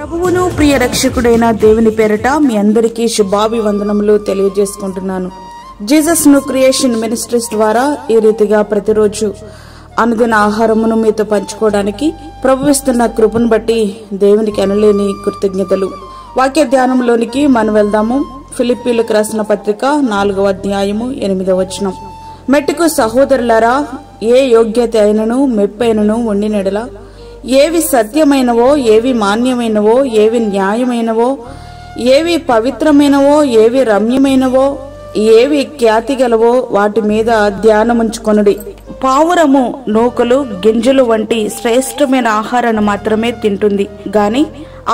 ప్రభువును ప్రియ రక్షకుడైన దేవుని పేరట మీ అందరికీ శుభాభివందనములు తెలియజేసుకుంటున్నాను. జీసస్ ను క్రియేషన్ మినిస్ట్రీస్ ద్వారా ఈ రీతిగా ప్రతిరోజు అనుదిన ఆహారమును మీతో పంచుకోవడానికి ప్రభువిస్తున్న కృపను బట్టి దేవునికి అనలేని కృతజ్ఞతలు. వాక్య ధ్యానంలోనికి మనం వెళ్దాము. ఫిలిప్పీలకు రాసిన పత్రిక 4వ అధ్యాయము 8వ వచనం. మెట్టుకు సహోదరులారా, ఏ యోగ్యత అయినను మెప్పైనను ఉండినెడల, ఏవి సత్యమైనవో, ఏవి మాన్యమైనవో, ఏవి న్యాయమైనవో, ఏవి పవిత్రమైనవో, ఏవి రమ్యమైనవో, ఏవి ఖ్యాతి గలవో వాటి మీద ధ్యానముంచుకొనుడి. పావురము నూకలు గింజలు వంటి శ్రేష్టమైన ఆహారాన్ని మాత్రమే తింటుంది గాని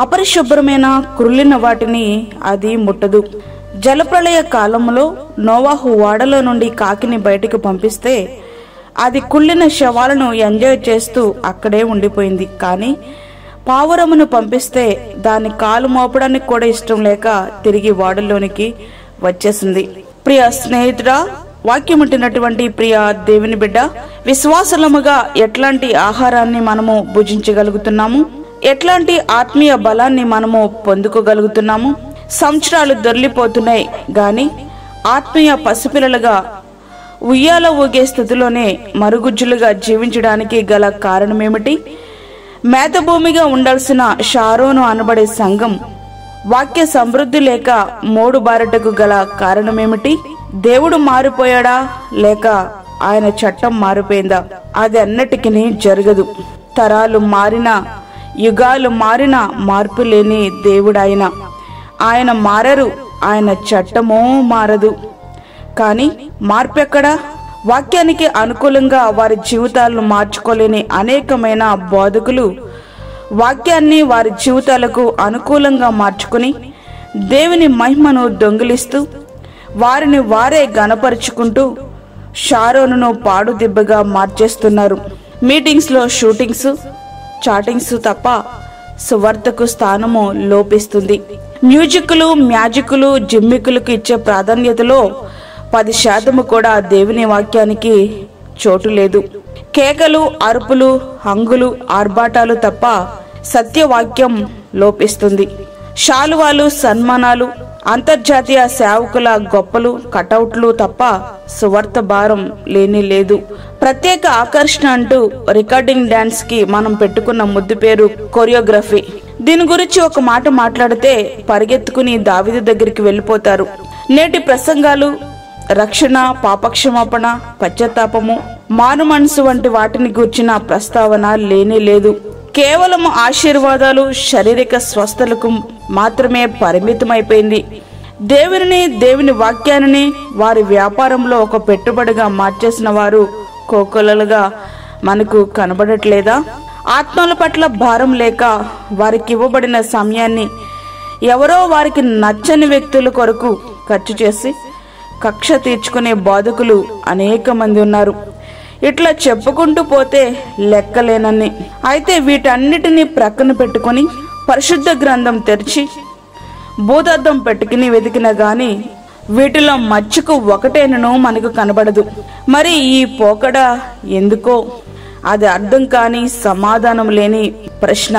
అపరిశుభ్రమైన కుళ్ళిన వాటిని అది ముట్టదు. జలప్రళయ కాలంలో నోవాహు ఓడలో నుండి కాకిని బయటకు పంపిస్తే అది కుళ్ళిన శవాలను ఎంజాయ్ చేస్తూ అక్కడే ఉండిపోయింది. కానీ పావురమును పంపిస్తే దాని కాలు మోపడానికి కూడా ఇష్టం లేక తిరిగి ఓడలోనికి వచ్చేసింది. ప్రియ స్నేహితుడా, వాక్యముంటున్నటువంటి ప్రియ దేవుని బిడ్డ, విశ్వాసలముగా ఎట్లాంటి ఆహారాన్ని మనము భుజించగలుగుతున్నాము, ఎట్లాంటి ఆత్మీయ బలాన్ని మనము పొందుకోగలుగుతున్నాము. సంవత్సరాలు దొర్లిపోతున్నాయి గాని ఆత్మీయ పసిపిల్లలుగా ఉయ్యాల ఊగే స్థితిలోనే మరుగుజ్జులుగా జీవించడానికి గల కారణమేమిటి? మేతభూమిగా ఉండాల్సిన షారోను అనబడే సంఘం వాక్య సమృద్ధి లేక మోడు బారటకు గల కారణమేమిటి? దేవుడు మారిపోయాడా లేక ఆయన చట్టం మారిపోయిందా? అది అన్నిటికీ జరగదు. తరాలు మారినా యుగాలు మారినా మార్పు లేని దేవుడాయన. ఆయన మారరు, ఆయన చట్టమో మారదు. కానీ మార్పెక్కడా? వాక్యానికి అనుకూలంగా వారి జీవితాలను మార్చుకోలేని అనేకమైన బోధకులు వాక్యాన్ని వారి జీవితాలకు అనుకూలంగా మార్చుకుని దేవుని మహిమను దొంగిలిస్తూ వారిని వారే గణపరుచుకుంటూ షారోనును పాడుదిబ్బగా మార్చేస్తున్నారు. మీటింగ్స్ లో షూటింగ్స్, చాటింగ్స్ తప్ప సువార్తకు స్థానము లోపిస్తుంది. మ్యూజిక్లు, మ్యాజిక్లు, జిమ్మికులకు ఇచ్చే ప్రాధాన్యతలో 10% కూడా దేవుని వాక్యానికి చోటు లేదు. కేకలు, అరుపులు, హంగులు, ఆర్భాటాలు తప్ప సత్యవాక్యం లోపిస్తుంది. శాలువాలు, సన్మానాలు, అంతర్జాతీయ సేవకుల గొప్పలు, కటౌట్లు తప్ప సువార్త భారం లేని లేదు. ప్రత్యేక ఆకర్షణ అంటూ రికార్డింగ్ డాన్స్ కి మనం పెట్టుకున్న ముద్దు పేరు కొరియోగ్రఫీ. దీని గురించి ఒక మాట మాట్లాడితే పరిగెత్తుకుని దావీదు దగ్గరికి వెళ్ళిపోతారు. నేటి ప్రసంగాలు రక్షణ, పాపక్షమాపణ, పశ్చాత్తాపము, మారు మనసు వంటి వాటిని గూర్చిన ప్రస్తావన లేనే లేదు. కేవలం ఆశీర్వాదాలు, శారీరక స్వస్థలకు మాత్రమే పరిమితమైపోయింది. దేవుని వాక్యాన్ని వారి వ్యాపారంలో ఒక పెట్టుబడిగా మార్చేసిన వారు కోకొల్లలుగా మనకు కనబడట్లేదా? ఆత్మల పట్ల భారం లేక వారికి ఇవ్వబడిన సమయాన్ని ఎవరో వారికి నచ్చని వ్యక్తుల కొరకు ఖర్చు చేసి కక్ష తీర్చుకునే బోధకులు అనేక మంది ఉన్నారు. ఇట్లా చెప్పుకుంటూ పోతే లెక్కలేనన్ని. అయితే వీటన్నిటినీ ప్రక్కన పెట్టుకుని పరిశుద్ధ గ్రంథం తెరిచి భూతద్దం పెట్టుకుని వెతికినా గాని వీటిలో మచ్చుకు ఒకటేనను మనకు కనబడదు. మరి ఈ పోకడ ఎందుకో? అది అర్థం కాని, సమాధానం లేని ప్రశ్న.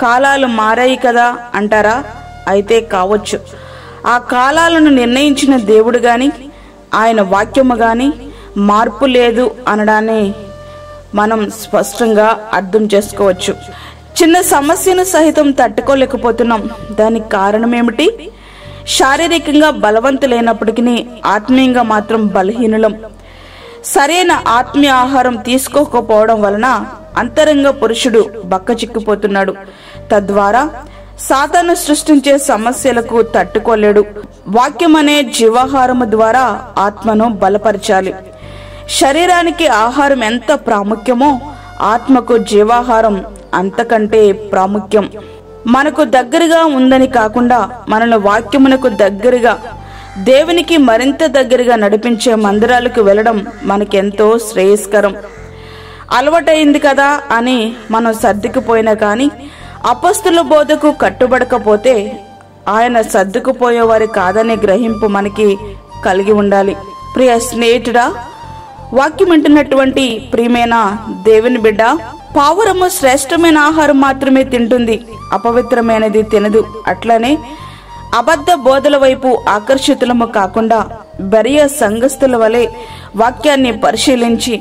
కాలాలు మారాయి కదా అంటారా? అయితే కావచ్చు. ఆ కాలాలను నిర్ణయించిన దేవుడు గాని ఆయన వాక్యము గాని మార్పు లేదు అనడాన్ని మనం స్పష్టంగా అర్థం చేసుకోవచ్చు. చిన్న సమస్యను సహితం తట్టుకోలేకపోతున్నాం. దానికి కారణం ఏమిటి? శారీరకంగా బలవంతులైనప్పటికీ ఆత్మీయంగా మాత్రం బలహీనులం. సరైన ఆత్మీయ ఆహారం తీసుకోకపోవడం వలన అంతరంగ పురుషుడు బక్కచిక్కిపోతున్నాడు. తద్వారా సాతాను సృష్టించే సమస్యలకు తట్టుకోలేడు. వాక్యం అనే జీవాహారము ద్వారా ఆత్మను బలపరచాలి. శరీరానికి ఆహారం ఎంత ప్రాముఖ్యమో ఆత్మకు జీవాహారం అంతకంటే ప్రాముఖ్యం. మనకు దగ్గరగా ఉందని కాకుండా మనల్ని వాక్యమునకు దగ్గరగా, దేవునికి మరింత దగ్గరగా నడిపించే మందిరాలకు వెళ్ళడం మనకెంతో శ్రేయస్కరం. అలవాటైంది కదా అని మనం సర్దుకుపోయినా కానీ అపొస్తలుల బోధకు కట్టుబడకపోతే ఆయన సర్దుకుపోయేవారి కాదనే గ్రహింపు మనకి కలిగి ఉండాలి. ప్రియ స్నేహితుడా, వాక్యం వింటున్నటువంటి ప్రియమైన దేవుని బిడ్డ, పావురము శ్రేష్టమైన ఆహారం మాత్రమే తింటుంది, అపవిత్రమైనది తినదు. అట్లనే అబద్ధ బోధల వైపు ఆకర్షితులము కాకుండా బెరియ సంఘస్థుల వలె వాక్యాన్ని పరిశీలించి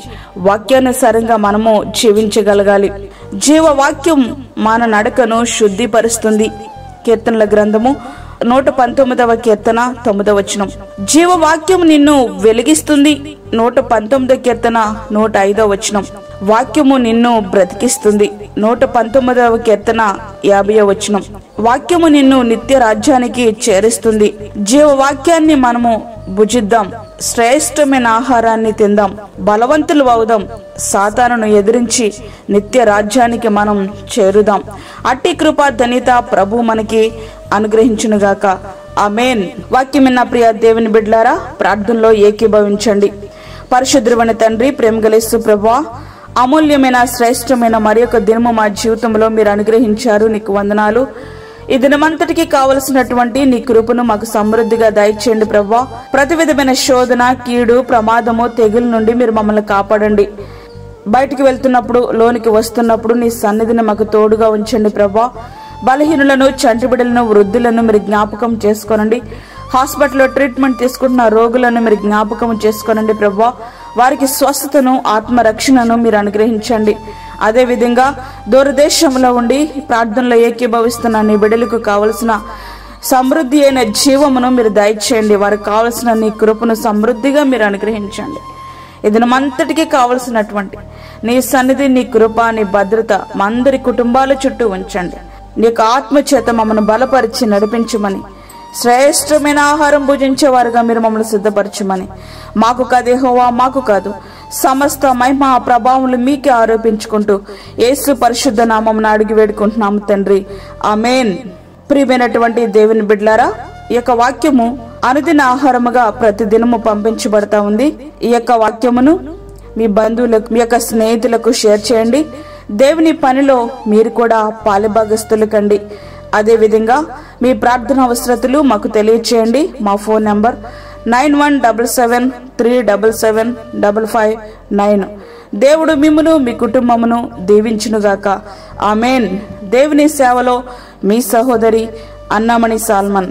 వాక్యానుసారంగా మనము జీవించగలగాలి. జీవవాక్యం మన నడకను శుద్ధిపరుస్తుంది. కీర్తనల గ్రంథము 119వ కీర్తన 9వ వచనం. జీవవాక్యం నిన్ను వెలిగిస్తుంది. 119వ కీర్తన 105వ వచనం. వాక్యము నిన్ను బ్రతికిస్తుంది. 119వ కీర్తన 50వ వచనం. వాక్యము నిన్ను నిత్య రాజ్యానికి చేరుస్తుంది. జీవవాక్యాన్ని మనము భుజిద్దాం, శ్రేష్టమైన ఆహారాన్ని తిందాం, బలవంతులు అవుదాం, సాతానును ఎదిరించి నిత్య రాజ్యానికి మనం చేరుదాం. అట్టి కృపా ధన్యత ప్రభు మనకి అనుగ్రహించునుగాక. ఆమేన్. వాక్యం విన్న ప్రియ దేవుని బిడ్డలారా, ప్రార్థనలో ఏకీభవించండి. పరిశుద్ధుడైన తండ్రి, ప్రేమగల యేసు ప్రభువా, అమూల్యమైన శ్రేష్టమైన మరి ఒక దినము మా జీవితంలో మీరు అనుగ్రహించారు. నీకు వందనాలు. ఈ దినమంతటికి కావలసినటువంటి నీ కృపను మాకు సమృద్ధిగా దయచేయండి ప్రభువా. ప్రతి విధమైన శోధన, కీడు, ప్రమాదము, తెగుల నుండి మీరు మమ్మల్ని కాపాడండి. బయటికి వెళ్తున్నప్పుడు, లోనికి వస్తున్నప్పుడు నీ సన్నిధిని మాకు తోడుగా ఉంచండి ప్రభువా. బలహీనులను, చంటి బిడ్డలను, వృద్ధులను మీరు జ్ఞాపకం చేసుకోనండి. హాస్పిటల్లో ట్రీట్మెంట్ తీసుకుంటున్న రోగులను మీరు జ్ఞాపకం చేసుకోనండి ప్రభువా. వారికి స్వస్థతను, ఆత్మరక్షణను మీరు అనుగ్రహించండి. అదేవిధంగా దూరదేశంలో ఉండి ప్రార్థనలో ఏకీభవిస్తున్న నీ బిడ్డలకు కావలసిన సమృద్ధి అయిన జీవమును మీరు దయచేయండి. వారికి కావలసిన నీ కృపను సమృద్ధిగా మీరు అనుగ్రహించండి. ఈ దినమంతటికి కావలసినటువంటి నీ సన్నిధి, నీ కృప, నీ భద్రత మా అందరి కుటుంబాల చుట్టూ ఉంచండి. నీ యొక్క ఆత్మచేత మమ్మల్ని బలపరిచి నడిపించమని, శ్రేష్టమైన ఆహారం భుజించేవారుగా మీరు మమ్మల్ని సిద్ధపరచమని, మాకు కాదు యెహోవా, మాకు కాదు, సమస్త మహిమ ప్రభావములు మీకే ఆరోపించుకుంటూ యేసు పరిశుద్ధ నామమున అడిగి వేడుకుంటున్నాము తండ్రి. ఆమేన్. ప్రియమైనటువంటి దేవుని బిడ్డలారా, ఈ యొక్క వాక్యము అనుదిన ఆహారముగా ప్రతి దినము పంపించబడతా ఉంది. ఈ యొక్క వాక్యమును మీ బంధువులకు, మీ యొక్క స్నేహితులకు షేర్ చేయండి. దేవుని పనిలో మీరు కూడా పాలుభాగస్తులు కండి. అదేవిధంగా మీ ప్రార్థన అవసరతలు మాకు తెలియచేయండి. మా ఫోన్ నంబర్ 9177377559. దేవుడు మిమ్మును, మీ కుటుంబమును దీవించునుగాక. ఆమేన్. దేవుని సేవలో మీ సహోదరి అన్నామణి సాల్మన్.